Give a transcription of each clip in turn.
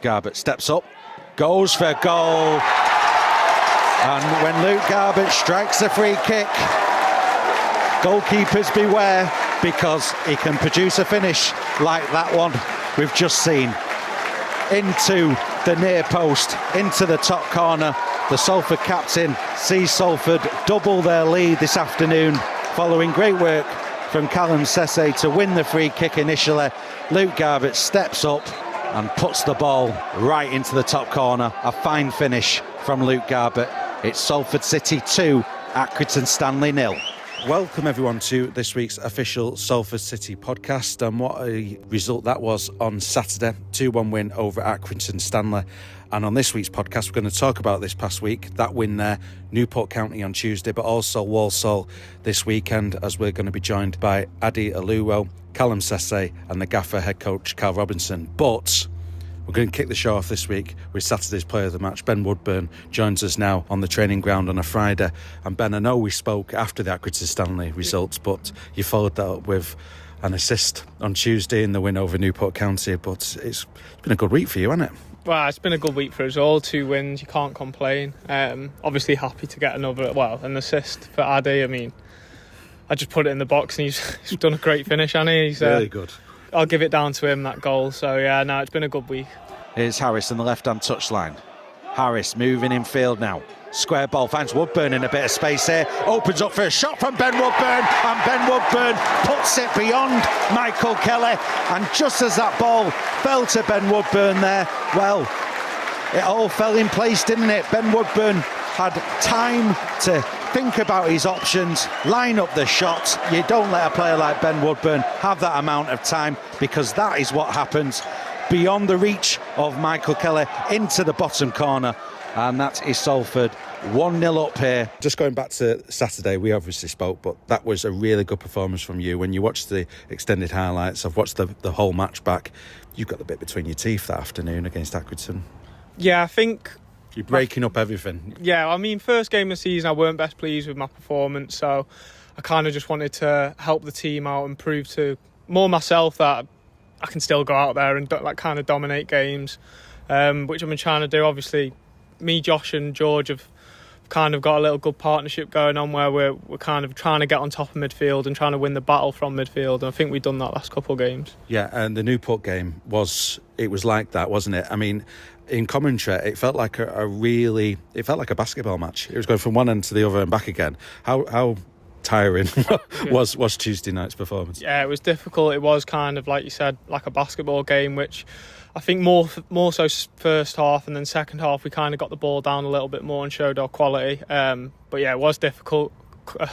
Garbett steps up, goes for goal. And when Luke Garbett strikes a free kick, goalkeepers beware, because he can produce a finish like that one we've just seen. Into the near post, into the top corner. The Salford captain sees Salford double their lead this afternoon, following great work from Kallum Cesay to win the free kick initially. Luke Garbett steps up and puts the ball right into the top corner. A fine finish from Luke Garbett. It's Salford City 2, Accrington Stanley 0. Welcome everyone to this week's official Salford City podcast, and what a result that was on Saturday. 2-1 win over Accrington Stanley. And on this week's podcast we're going to talk about this past week, that win there, Newport County on Tuesday, but also Walsall this weekend, as we're going to be joined by Ade Oluwo, Kallum Cesay and the gaffer Head Coach Karl Robinson. But we're going to kick the show off this week with Saturday's player of the match. Ben Woodburn joins us now on the training ground on a Friday. And Ben, I know we spoke after the Accrington Stanley results, but you followed that up with an assist on Tuesday in the win over Newport County. But it's been a good week for you, hasn't it? Well, it's been a good week for us all. 2 wins, you can't complain. Obviously happy to get an assist for Ade. I mean, I just put it in the box and he's done a great finish, hasn't he? He's really good. I'll give it down to him, that goal. So, yeah, no, it's been a good week. Here's Harris on the left-hand touchline. Harris moving in field now. Square ball, finds Woodburn in a bit of space here. Opens up for a shot from Ben Woodburn. And Ben Woodburn puts it beyond Michael Kelly. And just as that ball fell to Ben Woodburn there, well, it all fell in place, didn't it? Ben Woodburn had time to think about his options, line up the shot. You don't let a player like Ben Woodburn have that amount of time, because that is what happens. Beyond the reach of Michael Kelly into the bottom corner, and that is Salford 1-0 up here. Just going back to Saturday, we obviously spoke, but that was a really good performance from you. When you watched the extended highlights, I've watched the whole match back, you've got the bit between your teeth that afternoon against Accrington. Yeah, I think you're breaking up everything. Yeah, I mean, first game of the season, I weren't best pleased with my performance, so I kind of just wanted to help the team out and prove to more myself that I can still go out there and kind of dominate games, which I've been trying to do. Obviously, me, Josh and George have kind of got a little good partnership going on where we're kind of trying to get on top of midfield and trying to win the battle from midfield, and I think we've done that last couple of games. Yeah, and the Newport game was like that, wasn't it? I mean, in commentary, it felt like it felt like a basketball match. It was going from one end to the other and back again. How tiring was Tuesday night's performance? Yeah, it was difficult. It was kind of, like you said, like a basketball game, which I think more so first half, and then second half we kind of got the ball down a little bit more and showed our quality. But yeah, it was difficult,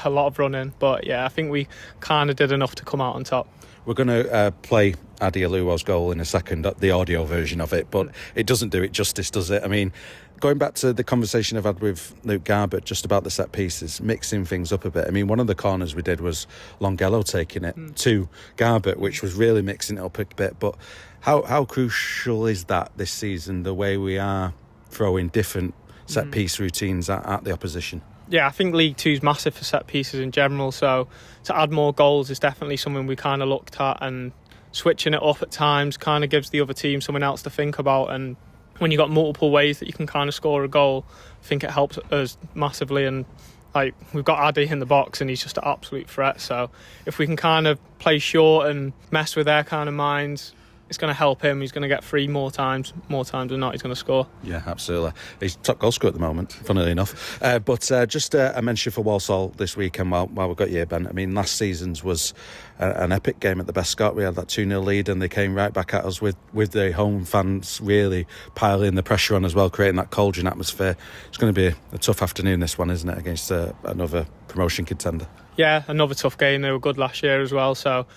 a lot of running, but yeah, I think we kind of did enough to come out on top. We're going to play Ade Oluwo's goal in a second, the audio version of it, but it doesn't do it justice, does it? I mean, going back to the conversation I've had with Luke Garbett just about the set pieces, mixing things up a bit. I mean, one of the corners we did was Longello taking it to Garbett, which was really mixing it up a bit. But how crucial is that this season, the way we are throwing different set piece routines at the opposition? Yeah, I think League 2 is massive for set pieces in general, so to add more goals is definitely something we kind of looked at, and switching it up at times kind of gives the other team something else to think about. And when you've got multiple ways that you can kind of score a goal, I think it helps us massively. And like, we've got Ade in the box and he's just an absolute threat, so if we can kind of play short and mess with their kind of minds, it's going to help him. He's going to get free more times than not he's going to score. Yeah, absolutely. He's top goal scorer at the moment, funnily enough. But just a mention for Walsall this weekend while we've got you here, Ben. I mean, last season's was an epic game at the Best Scott. We had that 2-0 lead and they came right back at us with the home fans really piling the pressure on as well, creating that cauldron atmosphere. It's going to be a tough afternoon, this one, isn't it, against another promotion contender? Yeah, another tough game. They were good last year as well, so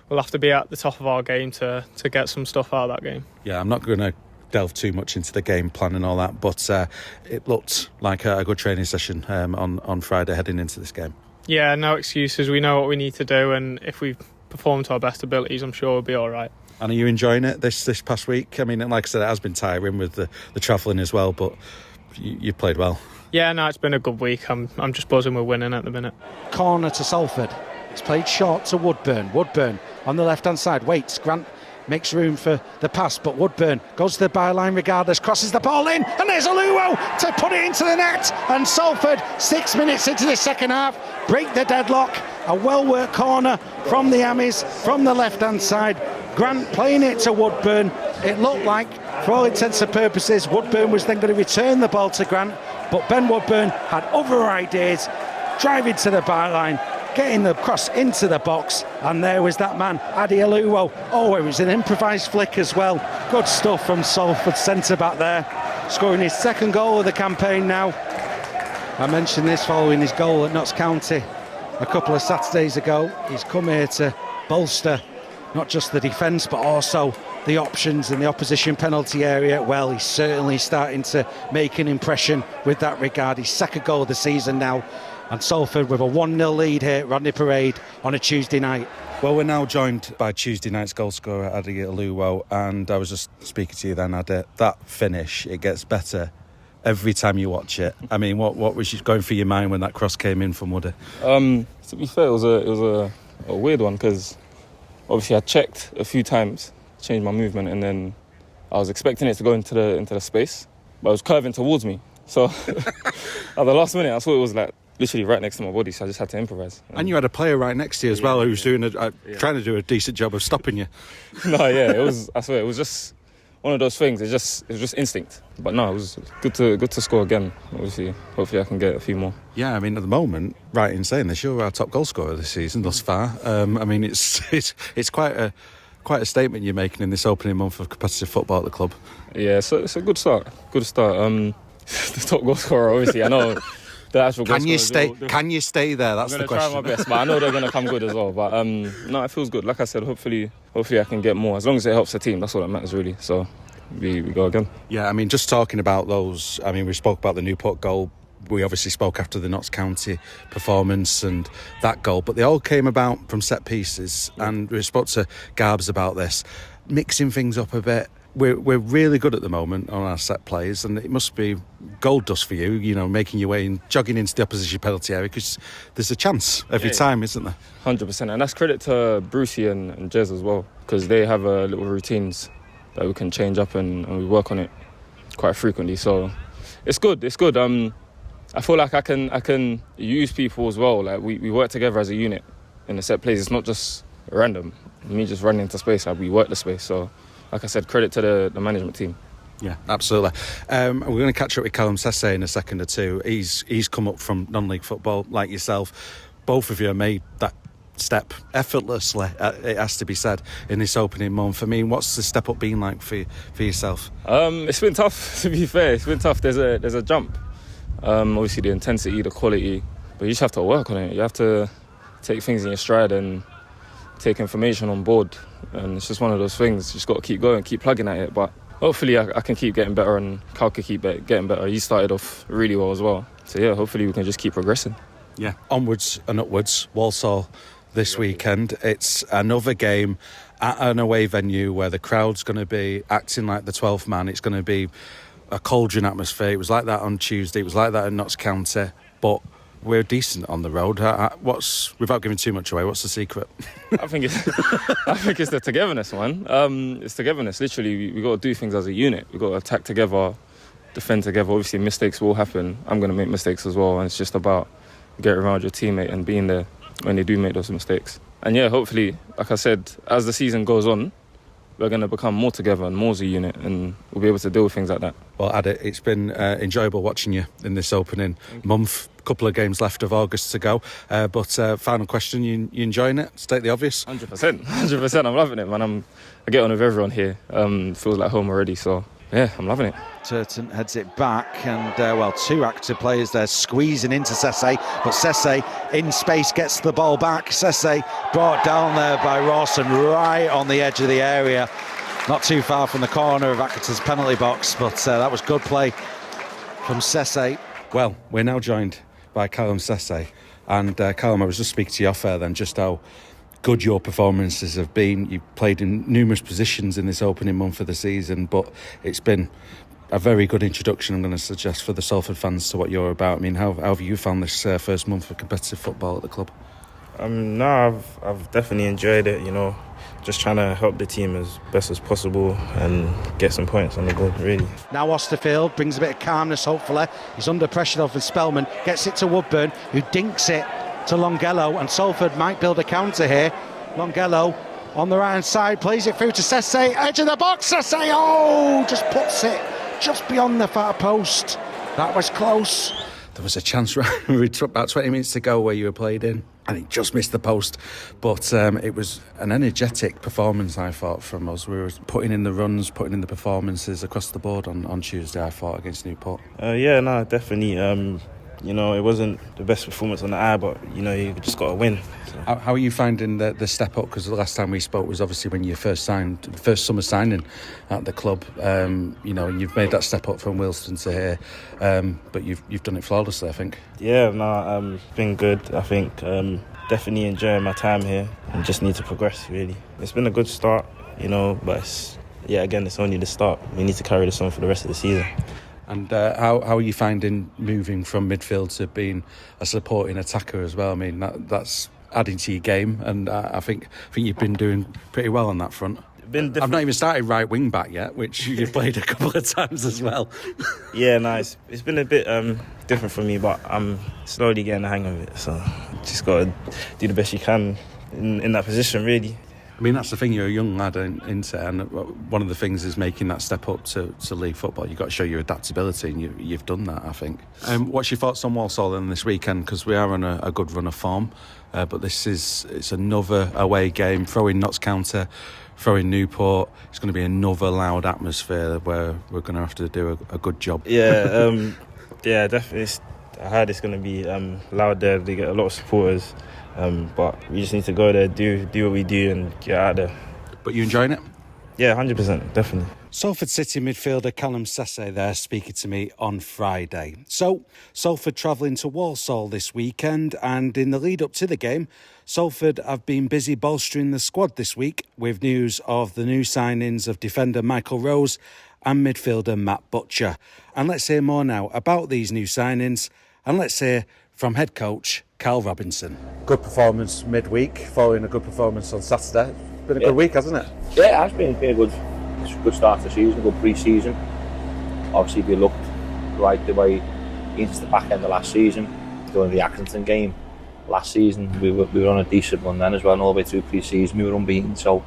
we'll have to be at the top of our game to get some stuff out of that game. Yeah, I'm not going to delve too much into the game plan and all that, but it looked like a good training session on Friday heading into this game. Yeah, no excuses. We know what we need to do, and if we perform to our best abilities, I'm sure we'll be all right. And are you enjoying it this past week? I mean, like I said, it has been tiring with the travelling as well, but you played well. Yeah, no, it's been a good week. I'm just buzzing we're winning at the minute. Corner to Salford. It's played short to Woodburn. Woodburn on the left-hand side. Waits. Grant makes room for the pass, but Woodburn goes to the byline regardless, crosses the ball in, and there's Oluwo to put it into the net, and Salford, 6 minutes into the second half, break the deadlock. A well-worked corner from the Ammies, from the left-hand side. Grant playing it to Woodburn. It looked like, for all intents and purposes, Woodburn was then going to return the ball to Grant, but Ben Woodburn had other ideas, driving to the byline, getting the cross into the box, and there was that man, Ade Oluwo. Oh, it was an improvised flick as well. Good stuff from Salford centre-back there, scoring his second goal of the campaign now. I mentioned this following his goal at Notts County a couple of Saturdays ago. He's come here to bolster not just the defence but also the options in the opposition penalty area. Well, he's certainly starting to make an impression with that regard. His second goal of the season now, and Salford with a 1-0 lead here at Rodney Parade on a Tuesday night. Well, we're now joined by Tuesday night's goal scorer Ade Oluwo, and I was just speaking to you then, Ade. That finish, it gets better every time you watch it. I mean, what was going through your mind when that cross came in from Woody? To be fair, it was a weird one, because obviously I checked a few times, changed my movement, and then I was expecting it to go into the space, but it was curving towards me. So at the last minute, I saw it was like literally right next to my body, so I just had to improvise. And you had a player right next to you as well who was doing trying to do a decent job of stopping you. No, yeah, it was. I swear, it was just one of those things. It was just instinct. But no, it was good to score again. Obviously, hopefully I can get a few more. Yeah, I mean, at the moment, right in saying this, you're our top goal scorer this season thus far. I mean, it's quite a statement you're making in this opening month of competitive football at the club. Yeah, so it's a good start. The top goal scorer, obviously, I know. The actual goal Can you stay there? That's the question. I'm going to try my best, but I know they're going to come good as well. But no, it feels good. Like I said, hopefully I can get more. As long as it helps the team, that's all that matters really. So we go again. Yeah, I mean, just talking about those, I mean, we spoke about the Newport goal. We obviously spoke after the Notts County performance and that goal, but they all came about from set pieces. And we spoke to Garbs about this, mixing things up a bit. We're really good at the moment on our set plays, and it must be gold dust for you, you know, making your way and jogging into the opposition penalty area, because there's a chance every time, isn't there? 100%, and that's credit to Brucey and Jez as well, because they have little routines that we can change up and we work on it quite frequently. So it's good. I feel like I can use people as well. Like we work together as a unit in the set plays. It's not just random. Me just running into space. Like we work the space. So, like I said, credit to the management team. Yeah, absolutely. We're going to catch up with Kallum Cesay in a second or two. He's come up from non-league football like yourself. Both of you have made that step effortlessly, it has to be said, in this opening month. I mean, what's the step up been like for yourself? It's been tough, to be fair. It's been tough. There's a jump. Obviously the intensity, the quality, but you just have to work on it. You have to take things in your stride and take information on board, and it's just one of those things. You just got to keep going, keep plugging at it, but hopefully I can keep getting better, and Karl can keep getting better. He started off really well as well, so yeah, hopefully we can just keep progressing. Yeah, onwards and upwards. Walsall this weekend. It's another game at an away venue where the crowd's going to be acting like the 12th man. It's going to be a cauldron atmosphere. It was like that on Tuesday. It was like that in Notts County, but we're decent on the road. Without giving too much away, what's the secret? I think it's the togetherness, man. It's togetherness. Literally, we got to do things as a unit. We got to attack together, defend together. Obviously, mistakes will happen. I'm going to make mistakes as well, and it's just about getting around your teammate and being there when they do make those mistakes. And yeah, hopefully, like I said, as the season goes on, we're going to become more together and more as a unit, and we'll be able to deal with things like that. Well, Ade, it's been enjoyable watching you in this opening month. A couple of games left of August to go. But final question, you enjoying it? State the obvious. 100%. I'm loving it, man. I get on with everyone here. Feels like home already, so yeah, I'm loving it. Turton heads it back, and two active players there squeezing into Cesay, but Cesay in space gets the ball back. Cesay brought down there by Rawson, right on the edge of the area, not too far from the corner of Accrington's penalty box, but that was good play from Cesay. Well, we're now joined by Kallum Cesay, and Kallum, I was just speaking to you off air then, just how good your performances have been. You've played in numerous positions in this opening month of the season, but it's been a very good introduction, I'm going to suggest, for the Salford fans to what you're about. I mean, how have you found this first month of competitive football at the club? No, I've definitely enjoyed it, you know, just trying to help the team as best as possible and get some points on the board, really. Now Osterfield brings a bit of calmness, hopefully. He's under pressure though from Spellman, gets it to Woodburn, who dinks it to Longello, and Salford might build a counter here. Longello on the right hand side, plays it through to Cesay, edge of the box, Cesay, just puts it just beyond the far post. That was close. There was a chance about 20 minutes to go where you were played in, and he just missed the post. But it was an energetic performance, I thought, from us. We were putting in the runs, putting in the performances across the board on Tuesday, I thought, against Newport. Definitely. It wasn't the best performance on the eye, but, you just got to win. So. How are you finding the step up? Because the last time we spoke was obviously when you first summer signing at the club. And you've made that step up from Wilston to here, but you've done it flawlessly, I think. It's been good. I think definitely enjoying my time here and just need to progress, really. It's been a good start, but it's only the start. We need to carry this on for the rest of the season. And how are you finding moving from midfield to being a supporting attacker as well? I mean, that's adding to your game, and I think you've been doing pretty well on that front. I've not even started right wing back yet, which you've played a couple of times as well. It's been a bit different for me, but I'm slowly getting the hang of it. So just got to do the best you can in that position, really. I mean, that's the thing, you're a young lad into, and one of the things is making that step up to league football. You've got to show your adaptability, and you've done that, I think. What's your thoughts on Walsall then this weekend? Because we are on a good run of form, but it's another away game, throwing Notts County, throwing Newport. It's going to be another loud atmosphere where we're going to have to do a good job. Definitely. I heard it's going to be loud there. They get a lot of supporters. But we just need to go there, do what we do and get out there. But you enjoying it? Yeah, 100%, definitely. Salford City midfielder Kallum Cesay there speaking to me on Friday. So, Salford travelling to Walsall this weekend, and in the lead up to the game, Salford have been busy bolstering the squad this week with news of the new signings of defender Michael Rose and midfielder Matt Butcher. And let's hear more now about these new signings, and let's hear from head coach Karl Robinson. Good performance midweek, following a good performance on Saturday. It's been a good week, hasn't it? Yeah, it has been a good start to the season, a good pre-season. Obviously, we looked right the way into the back end of last season, during the Accrington game last season. We were on a decent run then as well, and all the way through pre-season we were unbeaten. So,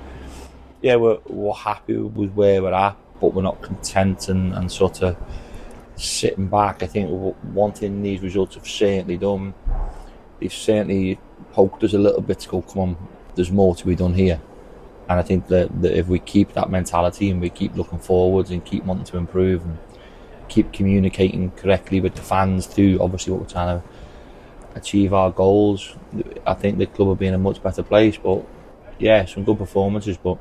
yeah, we're happy with where we're at, but we're not content and sort of sitting back. I think one thing these results have certainly done, they've certainly poked us a little bit to go, come on, there's more to be done here. And I think that if we keep that mentality and we keep looking forwards and keep wanting to improve and keep communicating correctly with the fans through obviously what we're trying to achieve our goals, I think the club will be in a much better place. But yeah, some good performances, but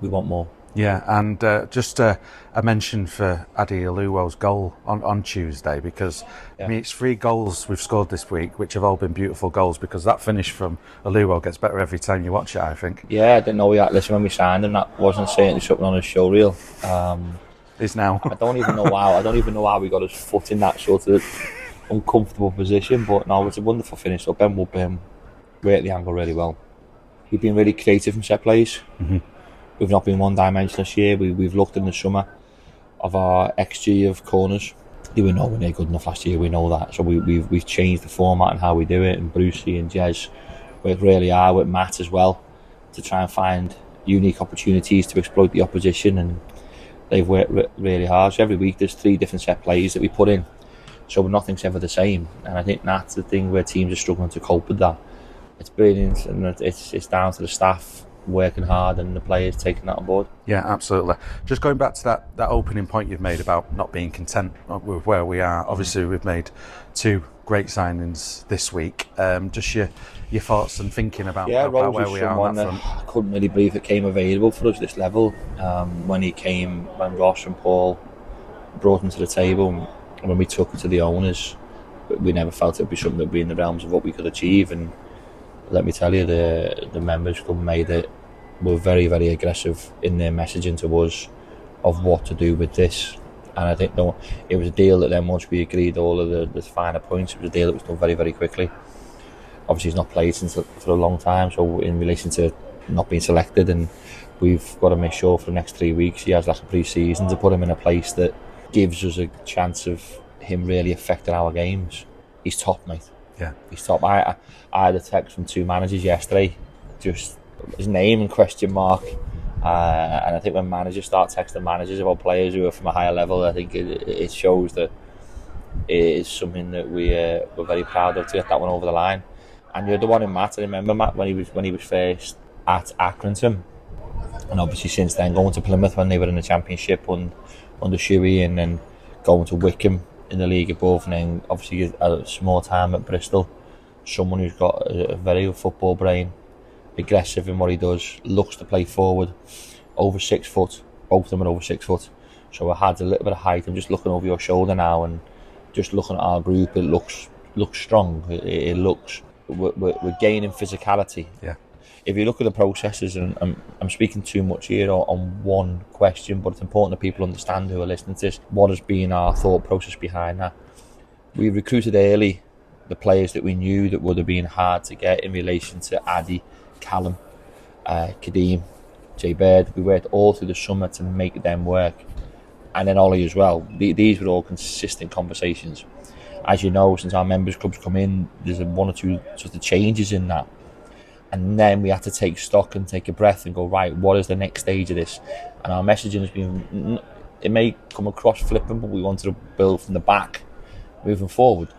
we want more. Yeah, and just a mention for Ade Oluwo's goal on Tuesday, because I mean, it's 3 goals we've scored this week, which have all been beautiful goals, because that finish from Oluwo gets better every time you watch it, I think. Yeah, I didn't know listen, when we signed him, that wasn't certainly something on his show reel. It's now. I don't even know how we got his foot in that sort of uncomfortable position, but no, it's a wonderful finish. So Ben Woodburn worked the angle really well. He's been really creative from set plays. Mm-hmm. We've not been one-dimensional this year. We've looked in the summer of our XG of corners. They were nowhere near good enough last year, we know that. So we've changed the format and how we do it, and Brucey and Jez work really hard with Matt as well to try and find unique opportunities to exploit the opposition, and they've worked really hard. So every week there's 3 different set plays that we put in, so nothing's ever the same. And I think that's the thing where teams are struggling to cope with that. It's brilliant, and it's down to the staff working hard and the players taking that on board. Yeah, absolutely. Just going back to that opening point you've made about not being content with where we are. Obviously, we've made 2 great signings this week. Just your thoughts and thinking about where we are on that front. I couldn't really believe it came available for us this level. When Ross and Paul brought him to the table, and when we took it to the owners, we never felt it would be something that would be in the realms of what we could achieve. And let me tell you, the members club were very, very aggressive in their messaging to us of what to do with this. And I think it was a deal that then, once we agreed all of the finer points, it was a deal that was done very, very quickly. Obviously he's not played for a long time, so in relation to not being selected, and we've got to make sure for the next 3 weeks he has like a pre-season to put him in a place that gives us a chance of him really affecting our games. He's top, mate. Yeah, he's top. I had a text from 2 managers yesterday, just his name and question mark. And I think when managers start texting managers about players who are from a higher level, I think it shows that it is something that we're very proud of to get that one over the line. And you're the one in Matt. I remember Matt when he was first at Accrington, and obviously since then going to Plymouth when they were in the Championship under Shuey, and then going to Wickham in the league above, and then obviously a small time at Bristol. Someone who's got a very good football brain, aggressive in what he does, looks to play forward, over 6 foot. Both of them are over 6 foot. So I had a little bit of height. I'm just looking over your shoulder now, and just looking at our group, it looks strong. It looks we're gaining physicality. Yeah. If you look at the processes, and I'm speaking too much here on one question, but it's important that people understand who are listening to this, what has been our thought process behind that. We recruited early the players that we knew that would have been hard to get in relation to Ade, Kallum, Kadeem, Jay Bird. We worked all through the summer to make them work. And then Ollie as well. These were all consistent conversations. As you know, since our members clubs come in, there's 1 or 2 sort of changes in that. And then we had to take stock and take a breath and go, right, what is the next stage of this? And our messaging has been, it may come across flippant, but we wanted to build from the back, moving forward.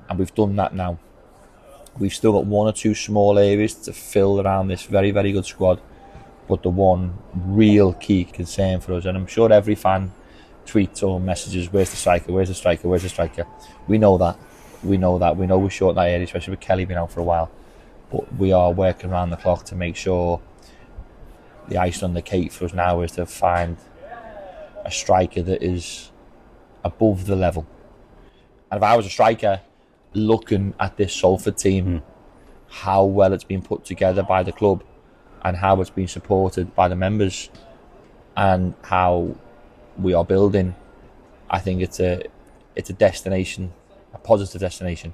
And we've done that now. We've still got 1 or 2 small areas to fill around this very, very good squad. But the one real key concern for us, and I'm sure every fan tweets or messages, where's the striker, where's the striker, where's the striker? We know that. We know we're short in that area, especially with Kelly being out for a while. But we are working around the clock to make sure the icing on the cake for us now is to find a striker that is above the level. And if I was a striker looking at this Salford team, how well it's been put together by the club and how it's been supported by the members and how we are building, I think it's a destination, a positive destination,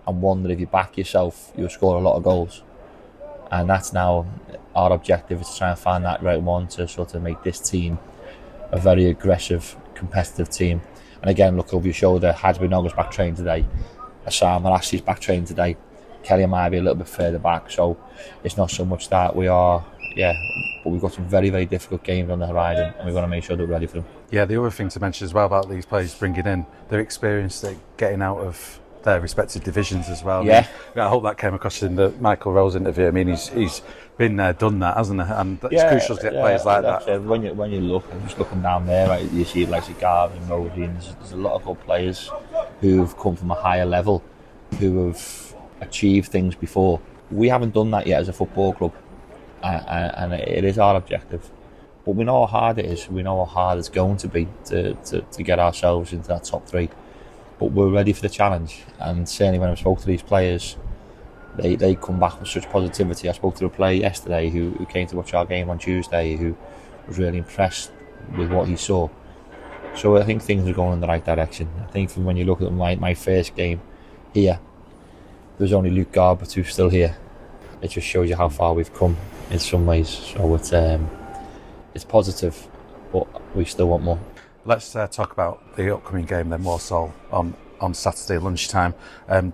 and one that if you back yourself, you'll score a lot of goals. And that's now our objective, is to try and find that right one to sort of make this team a very aggressive, competitive team. And again, look over your shoulder, Hadby Noga's back training today, Assam Ashley's back training today, Kelly might be a little bit further back, so it's not so much that we are, but we've got some very, very difficult games on the horizon, and we want to make sure that we're ready for them. Yeah, the other thing to mention as well about these players bringing in, their experience at getting out of their respective divisions as well. Yeah. I hope that came across in the Michael Rose interview. I mean, he's been there, done that, hasn't he? And it's crucial to get players like that. When you look, I'm just looking down there, right, you see like Garvey and Rosie, and there's a lot of good players who've come from a higher level, who have achieved things before. We haven't done that yet as a football club, and it is our objective. But we know how hard it is. We know how hard it's going to be to get ourselves into that top 3. But we're ready for the challenge. And certainly when I spoke to these players, they come back with such positivity. I spoke to a player yesterday who came to watch our game on Tuesday, who was really impressed with what he saw. So I think things are going in the right direction. I think from when you look at my first game here, there's only Luke Garbett who's still here. It just shows you how far we've come in some ways. So it's positive, but we still want more. Let's talk about the upcoming game then, Walsall on Saturday lunchtime.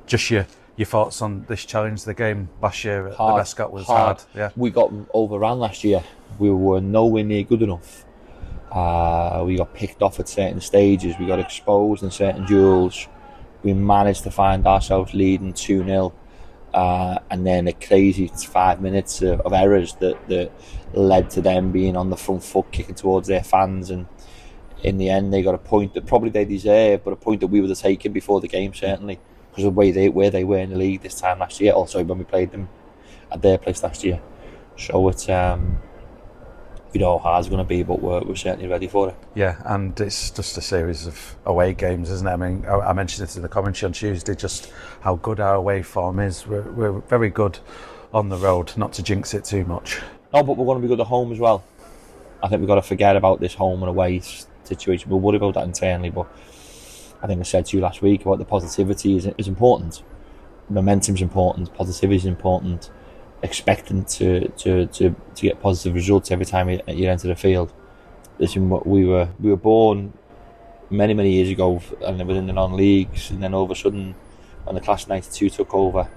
Just your thoughts on this challenge. The game last year at the Bescott was hard. Yeah, we got overrun last year. We were nowhere near good enough. We got picked off at certain stages. We got exposed in certain duels. We managed to find ourselves leading 2-0. And then a crazy 5 minutes of errors that led to them being on the front foot, kicking towards their fans, and in the end they got a point that probably they deserved, but a point that we would have taken before the game, certainly, because of where they were in the league this time last year, also when we played them at their place last year. So it's we know how hard it's going to be, but we're certainly ready for it. Yeah, and it's just a series of away games, isn't it? I mean, I mentioned it in the commentary on Tuesday, just how good our away form is. We're very good on the road, not to jinx it too much. No, but we're going to be good at home as well. I think we've got to forget about this home and away situation. We'll worry about that internally, but I think I said to you last week about the positivity is important. Momentum's important, positivity is important, expecting to get positive results every time you enter the field. Listen, we were born many years ago, and they were in the non-leagues, and then all of a sudden, when the class of '92 took over,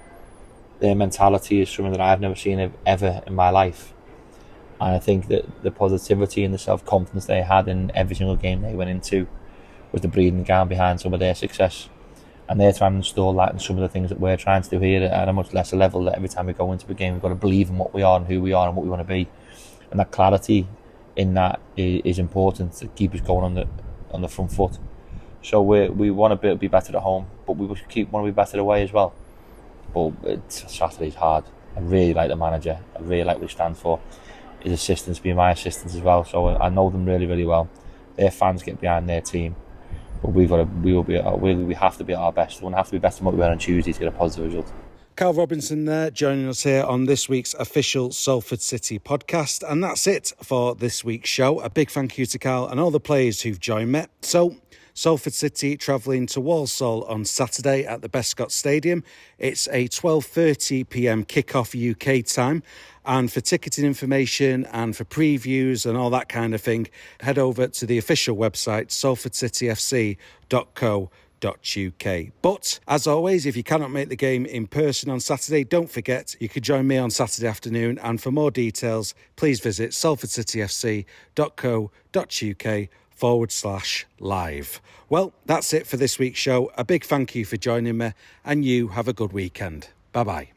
their mentality is something that I've never seen ever in my life. And I think that the positivity and the self-confidence they had in every single game they went into was the breeding ground behind some of their success. And they're trying to install that in some of the things that we're trying to do here at a much lesser level, that every time we go into a game, we've got to believe in what we are and who we are and what we want to be. And that clarity in that is important to keep us going on the front foot. So we want to be better at home, but we want to be better away as well. But Saturday's hard. I really like the manager. I really like what he stands for. His assistants being my assistants as well, so I know them really well. Their fans get behind their team, but we have to be at our best. We have to be better than what we were on Tuesday to get a positive result. Karl Robinson there, joining us here on this week's official Salford City podcast. And that's it for this week's show. A big thank you to Karl and all the players who've joined me. So, Salford City travelling to Walsall on Saturday at the Bescott Stadium. It's a 12:30pm kickoff UK time. And for ticketing information and for previews and all that kind of thing, head over to the official website, salfordcityfc.co.uk. But, as always, if you cannot make the game in person on Saturday, don't forget you could join me on Saturday afternoon. And for more details, please visit salfordcityfc.co.uk/live. Well, that's it for this week's show. A big thank you for joining me, and you have a good weekend. Bye-bye.